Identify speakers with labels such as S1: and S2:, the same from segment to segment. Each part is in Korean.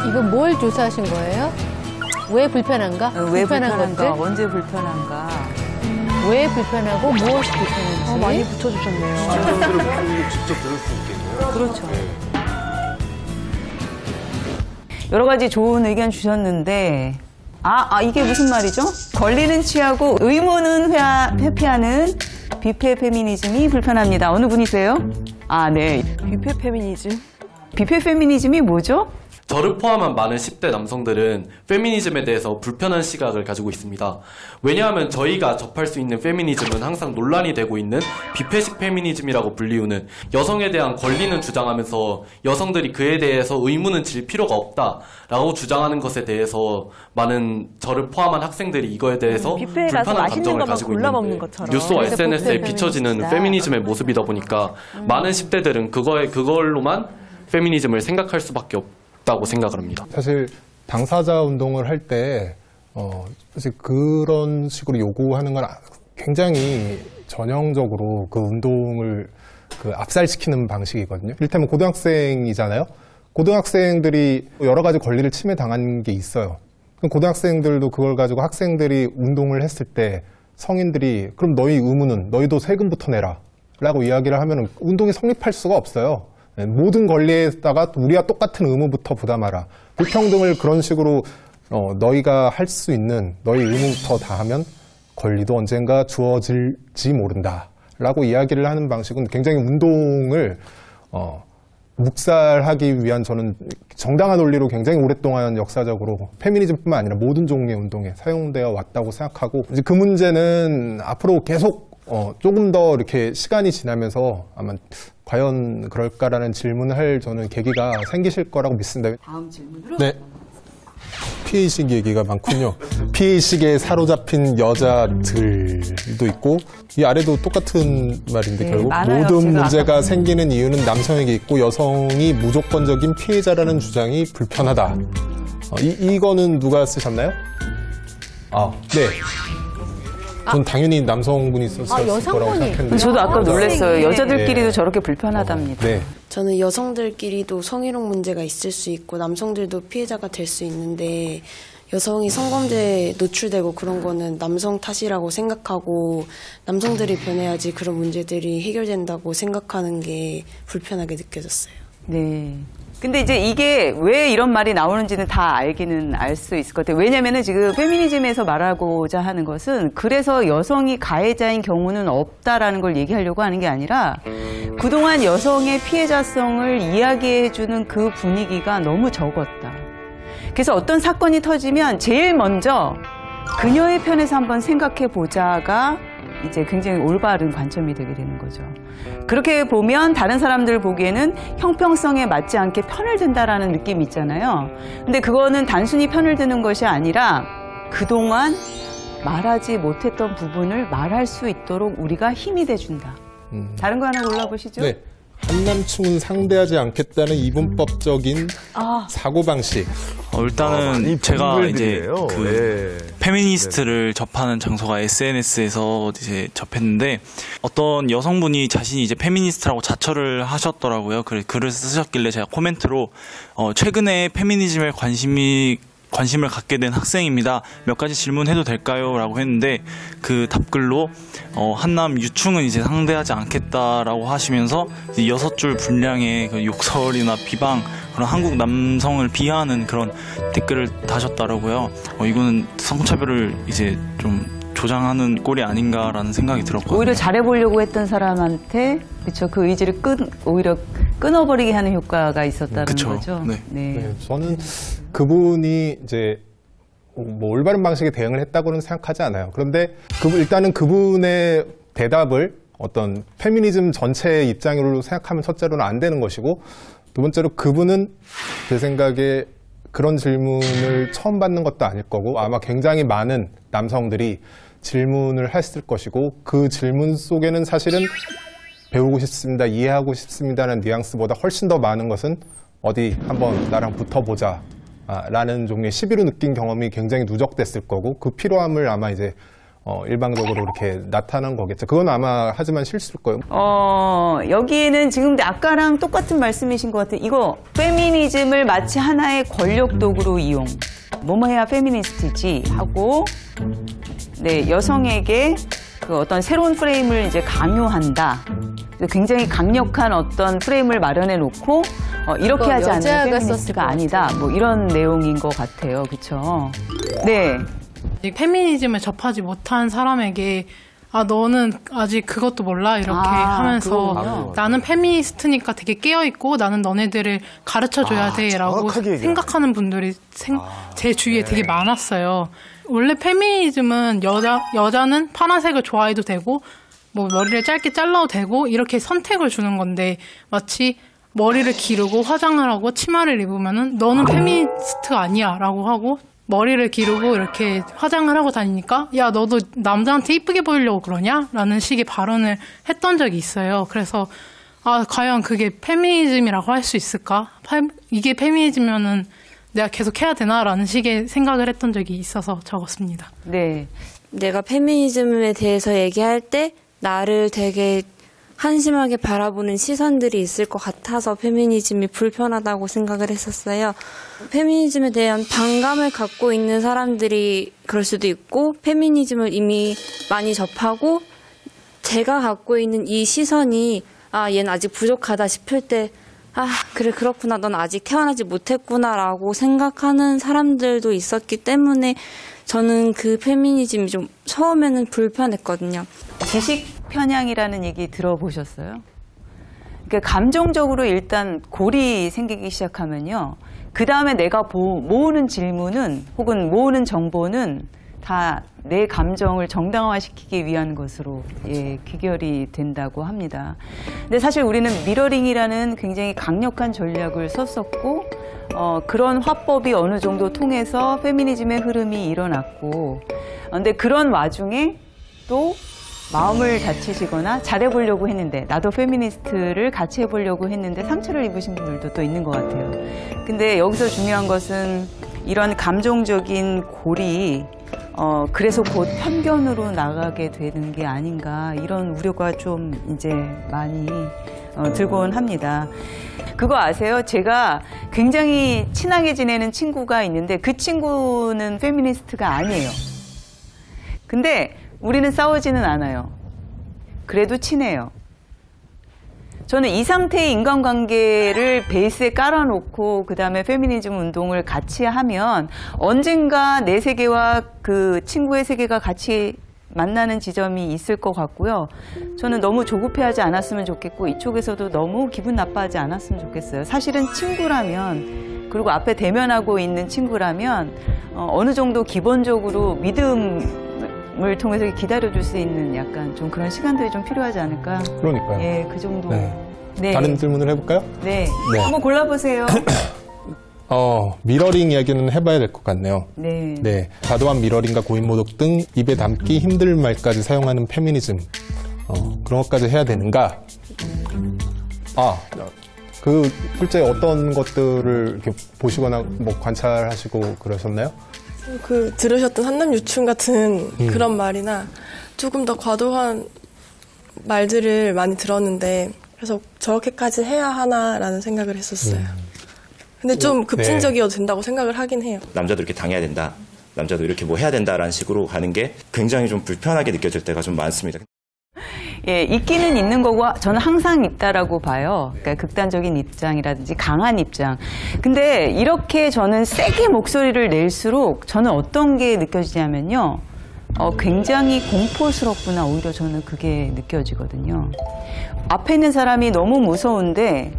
S1: 이건 뭘 조사하신 거예요? 왜 불편한가?
S2: 왜 불편한가? 언제 불편한가?
S1: 왜 불편하고 무엇이 불편한지.
S3: 많이 붙여주셨네요.
S4: 시청자분들은 직접 들을 수 있겠네요.
S2: 그렇죠. 여러 가지 좋은 의견 주셨는데 이게 무슨 말이죠? 권리는 취하고 의무는 회피하는 뷔페 페미니즘이 불편합니다. 어느 분이세요? 네.
S3: 뷔페 페미니즘?
S2: 뷔페 페미니즘이 뭐죠?
S5: 저를 포함한 많은 10대 남성들은 페미니즘에 대해서 불편한 시각을 가지고 있습니다. 왜냐하면 저희가 접할 수 있는 페미니즘은 항상 논란이 되고 있는 뷔페식 페미니즘이라고 불리우는 여성에 대한 권리는 주장하면서 여성들이 그에 대해서 의무는 질 필요가 없다라고 주장하는 것에 대해서 많은 저를 포함한 학생들이 이거에 대해서 불편한 감정을 가지고 있는데 뉴스와 SNS에 비춰지는 페미니즘의 모습이다 보니까 많은 10대들은 그걸로만 페미니즘을 생각할 수밖에 없다고 생각을 합니다.
S6: 사실 당사자 운동을 할 때 사실 그런 식으로 요구하는 건 굉장히 전형적으로 그 운동을 압살시키는 방식이거든요. 이를테면 고등학생이잖아요. 고등학생들이 여러 가지 권리를 침해당한 게 있어요. 고등학생들도 그걸 가지고 학생들이 운동을 했을 때 성인들이 그럼 너희 의무는 너희도 세금부터 내라 라고 이야기를 하면 운동이 성립할 수가 없어요. 모든 권리에다가 우리와 똑같은 의무부터 부담하라. 불평등을 그런 식으로 너희가 할 수 있는 너희 의무부터 다 하면 권리도 언젠가 주어질지 모른다 라고 이야기를 하는 방식은 굉장히 운동을 묵살하기 위한 저는 정당한 논리로 굉장히 오랫동안 역사적으로 페미니즘뿐만 아니라 모든 종류의 운동에 사용되어 왔다고 생각하고 이제 그 문제는 앞으로 계속 조금 더 이렇게 시간이 지나면서 아마 과연 그럴까라는 질문을 할 저는 계기가 생기실 거라고 믿습니다.
S2: 다음 질문으로?
S6: 네. 피해의식 얘기가 많군요. 피해의식에 사로잡힌 여자들도 있고 이 아래도 똑같은 말인데 결국
S2: 많아요.
S6: 모든 문제가 생기는 이유는 남성에게 있고 여성이 무조건적인 피해자라는 주장이 불편하다. 이거는 누가 쓰셨나요? 네. 전 당연히 남성분이 썼을 거라고 생각했는데.
S2: 저도 아까 놀랐어요. 여자들끼리도 저렇게 불편하답니다.
S6: 네.
S7: 저는 여성들끼리도 성희롱 문제가 있을 수 있고 남성들도 피해자가 될 수 있는데 여성이 성범죄에 노출되고 그런 거는 남성 탓이라고 생각하고 남성들이 변해야지 그런 문제들이 해결된다고 생각하는 게 불편하게 느껴졌어요.
S2: 네. 근데 이제 이게 왜 이런 말이 나오는지는 다 알기는 알 수 있을 것 같아요. 왜냐면은 지금 페미니즘에서 말하고자 하는 것은 그래서 여성이 가해자인 경우는 없다라는 걸 얘기하려고 하는 게 아니라 그동안 여성의 피해자성을 이야기해주는 그 분위기가 너무 적었다. 그래서 어떤 사건이 터지면 제일 먼저 그녀의 편에서 한번 생각해 보자가 이제 굉장히 올바른 관점이 되게 되는 거죠. 그렇게 보면 다른 사람들 보기에는 형평성에 맞지 않게 편을 든다라는 느낌이 있잖아요. 근데 그거는 단순히 편을 드는 것이 아니라 그동안 말하지 못했던 부분을 말할 수 있도록 우리가 힘이 돼준다. 다른 거 하나 골라보시죠.
S6: 네. 한남충은 상대하지 않겠다는 이분법적인 사고방식.
S8: 일단은 제가 이제 페미니스트를 접하는 장소가 SNS에서 이제 접했는데 어떤 여성분이 자신이 이제 페미니스트라고 자처를 하셨더라고요. 글을 쓰셨길래 제가 코멘트로 최근에 페미니즘에 관심을 갖게 된 학생입니다. 몇 가지 질문해도 될까요? 라고 했는데 그 답글로 한남 유충은 이제 상대하지 않겠다라고 하시면서 6줄 분량의 그 욕설이나 비방 그런 한국 남성을 비하하는 그런 댓글을 다셨더라고요. 이거는 성차별을 이제 좀 조장하는 꼴이 아닌가라는 생각이 들었거든요.
S2: 오히려 잘해보려고 했던 사람한테 그쵸 그 의지를 오히려 끊어버리게 하는 효과가 있었다는 거죠.
S8: 네.
S6: 네, 저는 그분이 이제 뭐 올바른 방식의 대응을 했다고는 생각하지 않아요. 그런데 일단은 그분의 대답을 어떤 페미니즘 전체의 입장으로 생각하면 첫째로는 안 되는 것이고 두 번째로 그분은 제 생각에 그런 질문을 처음 받는 것도 아닐 거고 아마 굉장히 많은 남성들이 질문을 했을 것이고 그 질문 속에는 사실은 배우고 싶습니다, 이해하고 싶습니다라는 뉘앙스보다 훨씬 더 많은 것은 어디 한번 나랑 붙어보자 라는 종류의 시비로 느낀 경험이 굉장히 누적됐을 거고 그 필요함을 아마 이제 일방적으로 이렇게 나타난 거겠죠. 그건 아마 하지만 실수일 거예요.
S2: 여기에는 지금 아까랑 똑같은 말씀이신 것 같아요. 이거 페미니즘을 마치 하나의 권력 도구로 이용. 뭐뭐 해야 페미니스트지 하고, 네, 여성에게 그 어떤 새로운 프레임을 이제 강요한다. 굉장히 강력한 어떤 프레임을 마련해 놓고, 이렇게 하지 않으면 페미니스트가 아니다. 뭐 이런 내용인 것 같아요. 그렇죠? 네.
S9: 페미니즘을 접하지 못한 사람에게 너는 아직 그것도 몰라 이렇게 하면서
S2: 그거군요.
S9: 나는 페미니스트니까 되게 깨어있고 나는 너네들을 가르쳐줘야 돼라고 생각하는 분들이 제 주위에 되게 많았어요. 원래 페미니즘은 여자는 파란색을 좋아해도 되고 뭐 머리를 짧게 잘라도 되고 이렇게 선택을 주는 건데 마치 머리를 기르고 화장을 하고 치마를 입으면은 너는 페미니스트가 아니야 라고 하고 머리를 기르고 이렇게 화장을 하고 다니니까 야 너도 남자한테 이쁘게 보이려고 그러냐? 라는 식의 발언을 했던 적이 있어요. 그래서 과연 그게 페미니즘이라고 할 수 있을까? 이게 페미니즘이면은 내가 계속 해야 되나? 라는 식의 생각을 했던 적이 있어서 적었습니다.
S2: 네.
S10: 내가 페미니즘에 대해서 얘기할 때 나를 되게 한심하게 바라보는 시선들이 있을 것 같아서 페미니즘이 불편하다고 생각을 했었어요. 페미니즘에 대한 반감을 갖고 있는 사람들이 그럴 수도 있고 페미니즘을 이미 많이 접하고 제가 갖고 있는 이 시선이 얘는 아직 부족하다 싶을 때 그래 그렇구나 넌 아직 태어나지 못했구나라고 생각하는 사람들도 있었기 때문에 저는 그 페미니즘이 좀 처음에는 불편했거든요.
S2: 지식 편향이라는 얘기 들어보셨어요? 그러니까 감정적으로 일단 골이 생기기 시작하면요. 그 다음에 내가 모으는 질문은 혹은 모으는 정보는 다 내 감정을 정당화시키기 위한 것으로 귀결이 된다고 합니다. 근데 사실 우리는 미러링이라는 굉장히 강력한 전략을 썼었고 그런 화법이 어느 정도 통해서 페미니즘의 흐름이 일어났고 근데 그런 와중에 또 마음을 다치시거나 잘해보려고 했는데 나도 페미니스트를 같이 해보려고 했는데 상처를 입으신 분들도 또 있는 것 같아요. 근데 여기서 중요한 것은 이런 감정적인 골이 그래서 곧 편견으로 나가게 되는 게 아닌가 이런 우려가 좀 이제 많이 들곤 합니다. 그거 아세요? 제가 굉장히 친하게 지내는 친구가 있는데 그 친구는 페미니스트가 아니에요. 근데 우리는 싸우지는 않아요. 그래도 친해요. 저는 이 상태의 인간관계를 베이스에 깔아놓고 그 다음에 페미니즘 운동을 같이 하면 언젠가 내 세계와 그 친구의 세계가 같이 만나는 지점이 있을 것 같고요. 저는 너무 조급해하지 않았으면 좋겠고 이쪽에서도 너무 기분 나빠하지 않았으면 좋겠어요. 사실은 친구라면 그리고 앞에 대면하고 있는 친구라면 어느 정도 기본적으로 믿음을 통해서 기다려줄 수 있는 약간 좀 그런 시간들이 좀 필요하지 않을까.
S6: 그러니까요.
S2: 예, 그 정도.
S6: 네. 다른 질문을 해볼까요?
S2: 네. 한번 골라보세요.
S6: 미러링 이야기는 해봐야 될 것 같네요.
S2: 네.
S6: 네. 과도한 미러링과 고인모독 등 입에 담기 힘들 말까지 사용하는 페미니즘. 그런 것까지 해야 되는가? 실제 어떤 것들을 이렇게 보시거나 뭐 관찰하시고 그러셨나요?
S3: 들으셨던 한남 유충 같은 그런 말이나 조금 더 과도한 말들을 많이 들었는데 그래서 저렇게까지 해야 하나라는 생각을 했었어요. 근데 좀 급진적이어도 된다고 생각을 하긴 해요.
S11: 남자도 이렇게 당해야 된다. 남자도 이렇게 뭐 해야 된다라는 식으로 가는 게 굉장히 좀 불편하게 느껴질 때가 좀 많습니다.
S2: 예, 있기는 있는 거고 저는 항상 있다라고 봐요. 그러니까 극단적인 입장이라든지 강한 입장. 근데 이렇게 저는 세게 목소리를 낼수록 저는 어떤 게 느껴지냐면요. 굉장히 공포스럽구나. 오히려 저는 그게 느껴지거든요. 앞에 있는 사람이 너무 무서운데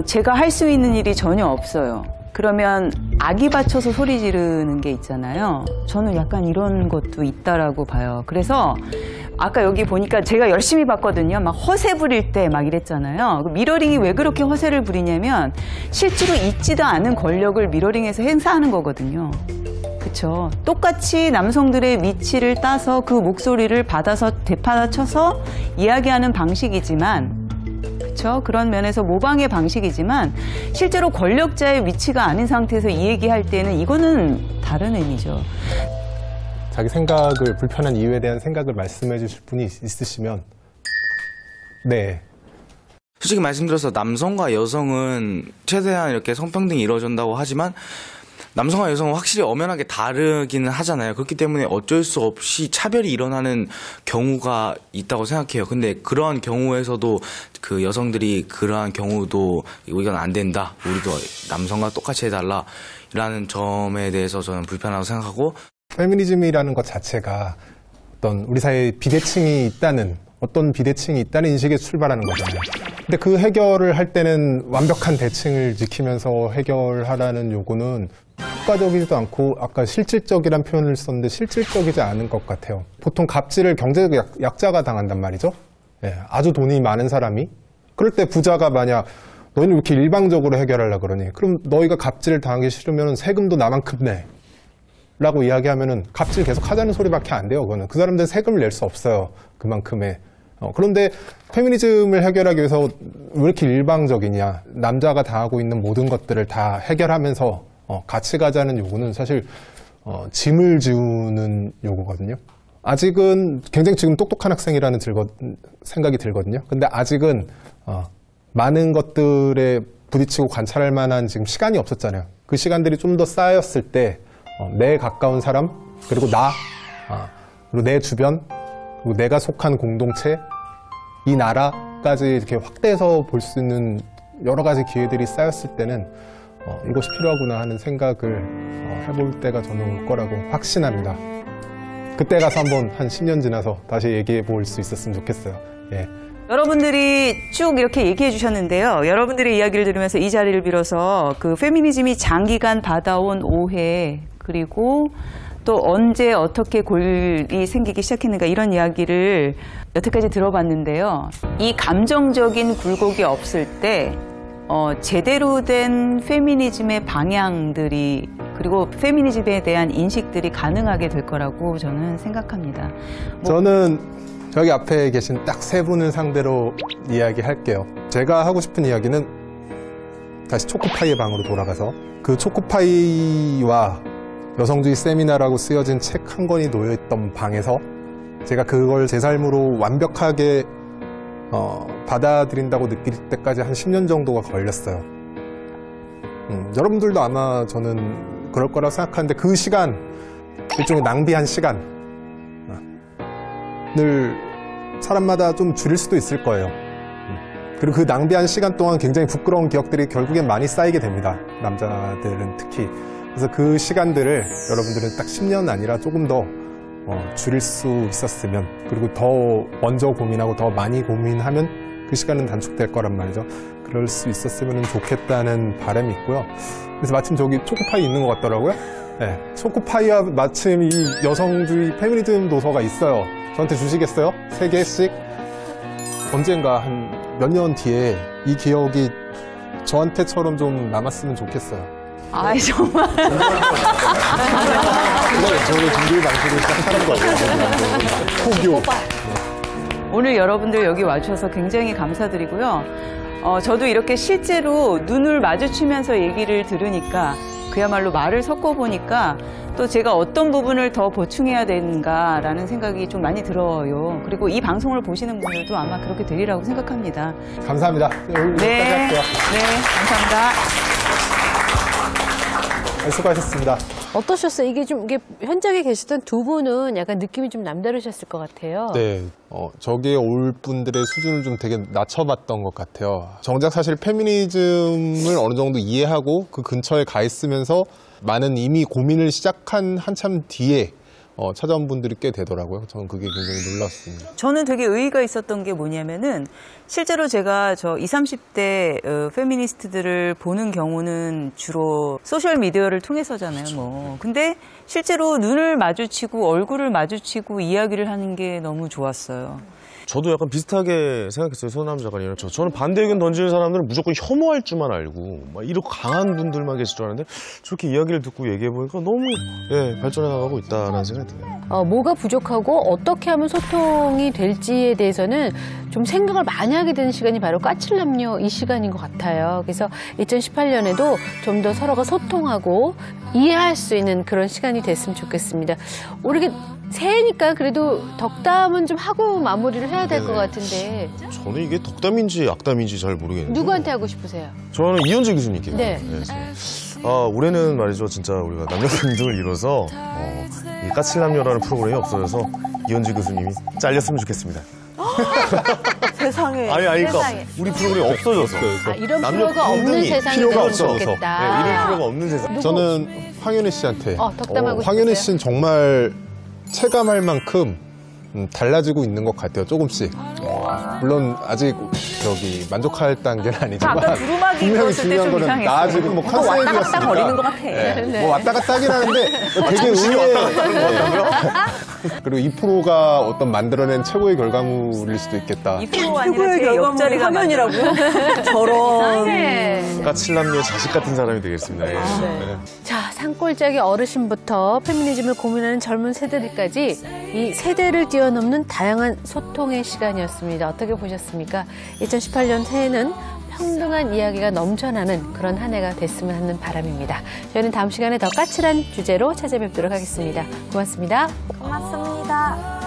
S2: 제가 할 수 있는 일이 전혀 없어요. 그러면 악이 받쳐서 소리 지르는 게 있잖아요. 저는 약간 이런 것도 있다라고 봐요. 그래서 아까 여기 보니까 제가 열심히 봤거든요. 막 허세 부릴 때 막 이랬잖아요. 미러링이 왜 그렇게 허세를 부리냐면 실제로 있지도 않은 권력을 미러링에서 행사하는 거거든요. 그렇죠. 똑같이 남성들의 위치를 따서 그 목소리를 받아서 되받아쳐서 이야기하는 방식이지만 그렇죠. 그런 면에서 모방의 방식이지만 실제로 권력자의 위치가 아닌 상태에서 이 얘기할 때는 이거는 다른 의미죠.
S6: 자기 생각을, 불편한 이유에 대한 생각을 말씀해 주실 분이 있으시면. 네.
S12: 솔직히 말씀드려서 남성과 여성은 최대한 이렇게 성평등이 이루어진다고 하지만 남성과 여성은 확실히 엄연하게 다르기는 하잖아요. 그렇기 때문에 어쩔 수 없이 차별이 일어나는 경우가 있다고 생각해요. 근데 그러한 경우에서도 그 여성들이 그러한 경우도 이건 안 된다. 우리도 남성과 똑같이 해달라. 라는 점에 대해서 저는 불편하다고 생각하고,
S6: 페미니즘이라는 것 자체가 어떤 우리 사회에 비대칭이 있다는, 어떤 비대칭이 있다는 인식에 출발하는 거잖아요. 근데 그 해결을 할 때는 완벽한 대칭을 지키면서 해결하라는 요구는 효과적이지도 않고, 아까 실질적이란 표현을 썼는데 실질적이지 않은 것 같아요. 보통 갑질을 경제적 약자가 당한단 말이죠. 예, 아주 돈이 많은 사람이. 그럴 때 부자가 만약 너희는 왜 이렇게 일방적으로 해결하려고 그러니? 그럼 너희가 갑질을 당하기 싫으면 세금도 나만큼 내. 라고 이야기하면은 갑질 계속 하자는 소리밖에 안 돼요. 그거는. 그 사람들은 세금을 낼 수 없어요. 그만큼의. 그런데 페미니즘을 해결하기 위해서 왜 이렇게 일방적이냐. 남자가 당하고 있는 모든 것들을 다 해결하면서 같이 가자는 요구는 사실 짐을 지우는 요구거든요. 아직은 굉장히 지금 똑똑한 학생이라는 생각이 들거든요. 근데 아직은 많은 것들에 부딪히고 관찰할 만한 지금 시간이 없었잖아요. 그 시간들이 좀 더 쌓였을 때 내 가까운 사람, 그리고 나, 그리고 내 주변, 그리고 내가 속한 공동체, 이 나라까지 이렇게 확대해서 볼 수 있는 여러 가지 기회들이 쌓였을 때는 이것이 필요하구나 하는 생각을 해볼 때가 저는 올 거라고 확신합니다. 그때 가서 한번 한 10년 지나서 다시 얘기해 볼 수 있었으면 좋겠어요. 예.
S2: 여러분들이 쭉 이렇게 얘기해 주셨는데요. 여러분들의 이야기를 들으면서 이 자리를 빌어서 그 페미니즘이 장기간 받아온 오해, 그리고 또 언제 어떻게 골이 생기기 시작했는가, 이런 이야기를 여태까지 들어봤는데요. 이 감정적인 굴곡이 없을 때 제대로 된 페미니즘의 방향들이, 그리고 페미니즘에 대한 인식들이 가능하게 될 거라고 저는 생각합니다.
S6: 저는 저기 앞에 계신 딱 세 분을 상대로 이야기할게요. 제가 하고 싶은 이야기는 다시 초코파이의 방으로 돌아가서 그 초코파이와 여성주의 세미나라고 쓰여진 책 한 권이 놓여있던 방에서 제가 그걸 제 삶으로 완벽하게 받아들인다고 느낄 때까지 한 10년 정도가 걸렸어요. 여러분들도 아마 저는 그럴 거라고 생각하는데, 그 시간, 일종의 낭비한 시간을 사람마다 좀 줄일 수도 있을 거예요. 그리고 그 낭비한 시간 동안 굉장히 부끄러운 기억들이 결국엔 많이 쌓이게 됩니다. 남자들은 특히. 그래서 그 시간들을 여러분들은 딱 10년 아니라 조금 더 줄일 수 있었으면, 그리고 더 먼저 고민하고 더 많이 고민하면 그 시간은 단축될 거란 말이죠. 그럴 수 있었으면 좋겠다는 바람이 있고요. 그래서 마침 저기 초코파이 있는 것 같더라고요. 네, 초코파이와 마침 이 여성주의 페미니즘 도서가 있어요. 저한테 주시겠어요? 3개씩? 언젠가 한 몇 년 뒤에 이 기억이 저한테처럼 좀 남았으면 좋겠어요.
S2: 아이, 정말.
S6: 저를 준비 방식을 시작하는 거예요. 포교.
S2: 오늘 여러분들 여기 와주셔서 굉장히 감사드리고요. 저도 이렇게 실제로 눈을 마주치면서 얘기를 들으니까, 그야말로 말을 섞어보니까 또 제가 어떤 부분을 더 보충해야 되는가라는 생각이 좀 많이 들어요. 그리고 이 방송을 보시는 분들도 아마 그렇게 되리라고 생각합니다.
S6: 감사합니다.
S2: 네,
S6: 할게요.
S2: 네, 감사합니다.
S6: 수고하셨습니다.
S1: 어떠셨어요? 이게 현장에 계시던 두 분은 약간 느낌이 좀 남다르셨을 것 같아요.
S6: 네, 저기에 올 분들의 수준을 좀 되게 낮춰봤던 것 같아요. 정작 사실 페미니즘을 어느 정도 이해하고 그 근처에 가 있으면서 많은 이미 고민을 시작한 한참 뒤에 찾아온 분들이 꽤 되더라고요. 저는 그게 굉장히 놀랐습니다.
S2: 저는 되게 의의가 있었던 게 뭐냐면은, 실제로 제가 저 20, 30대 페미니스트들을 보는 경우는 주로 소셜미디어를 통해서잖아요, 뭐. 근데 실제로 눈을 마주치고 얼굴을 마주치고 이야기를 하는 게 너무 좋았어요.
S4: 저도 약간 비슷하게 생각했어요. 손남주 작가님. 저는 반대 의견 던지는 사람들은 무조건 혐오할 줄만 알고 막 이렇게 강한 분들만 계실 줄 알았는데 저렇게 이야기를 듣고 얘기해보니까 너무 발전해 나가고 있다라는 생각이 드네요.
S1: 뭐가 부족하고 어떻게 하면 소통이 될지에 대해서는 좀 생각을 많이 하게 되는 시간이 바로 까칠남녀 이 시간인 것 같아요. 그래서 2018년에도 좀 더 서로가 소통하고 이해할 수 있는 그런 시간이 됐으면 좋겠습니다. 우리 새해니까 그래도 덕담은 좀 하고 마무리를 해야 될 것 같은데.
S4: 저는 이게 덕담인지 악담인지 잘 모르겠는데.
S1: 누구한테 하고 싶으세요?
S4: 저는 이현재 교수님께.
S1: 네.
S4: 올해는 말이죠. 진짜 우리가 남녀평등을 이뤄서 이 까칠남녀라는 프로그램이 없어져서 이현재 교수님이 잘렸으면 좋겠습니다.
S13: 세상에.
S4: 아니, 그러니까 우리 프로그램이 없어져서.
S1: 이런 필요가 없는 세상이
S6: 필요가
S1: 되면
S6: 없어서.
S1: 좋겠다.
S4: 이런 필요가 없는 세상.
S6: 저는 황윤희 씨한테.
S1: 덕담하고
S6: 황윤희
S1: 싶으세요?
S6: 씨는 정말 체감할 만큼 달라지고 있는 것 같아요. 조금씩. 물론 아직 만족할 단계는 아니지만
S13: 아까 두루마기
S6: 분명히
S13: 입었을 때
S6: 중요한
S13: 좀
S6: 거는
S13: 이상했어요.
S6: 나 지금 뭐
S13: 왔다 갔다
S6: 컨셉이었으니까.
S13: 거리는 것 같아.
S6: 뭐 왔다 갔다 하긴 하는데 되게 의외의 그리고 이 프로가 어떤 만들어낸 최고의 결과물일 수도 있겠다.
S13: 이 프로가 아니라 제 옆자리가 화면이라고요? 저런.
S4: 까칠남녀 자식 같은 사람이 되겠습니다.
S1: 자, 산골짜기 어르신부터 페미니즘을 고민하는 젊은 세대들까지 이 세대를 뛰어넘는 다양한 소통의 시간이었습니다. 어떻게 보셨습니까? 2018년 새해는 평등한 이야기가 넘쳐나는 그런 한 해가 됐으면 하는 바람입니다. 저희는 다음 시간에 더 까칠한 주제로 찾아뵙도록 하겠습니다. 고맙습니다.
S13: 고맙습니다.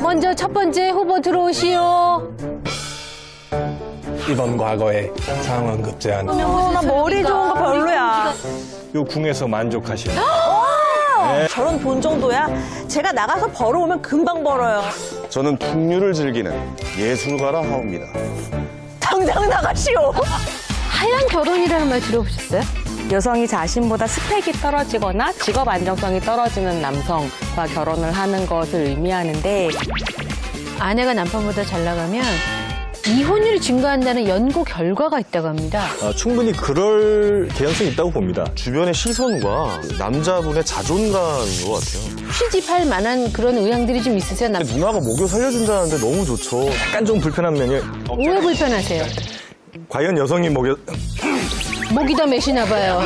S1: 먼저 첫 번째 후보 들어오시오.
S14: 이번 과거의 상황급제한
S13: 나 머리 좋은 거 별로야.
S14: 요 궁에서 만족하시는
S13: 저런 돈 정도야? 제가 나가서 벌어오면 금방 벌어요.
S4: 저는 풍류를 즐기는 예술가라 하옵니다.
S13: 당장 나가시오.
S1: 하얀 결혼이라는 말 들어보셨어요?
S15: 여성이 자신보다 스펙이 떨어지거나 직업 안정성이 떨어지는 남성과 결혼을 하는 것을 의미하는데
S1: 아내가 남편보다 잘 나가면 이혼율이 증가한다는 연구 결과가 있다고 합니다.
S4: 충분히 그럴 개연성이 있다고 봅니다. 주변의 시선과 남자분의 자존감인 것 같아요.
S1: 취집할 만한 그런 의향들이 좀 있으세요?
S4: 누나가 목욕 살려준다는데 너무 좋죠. 약간 좀 불편한 면이
S1: 왜 불편하세요?
S4: 과연 여성이 목욕
S1: 목이 더 메시나 봐요.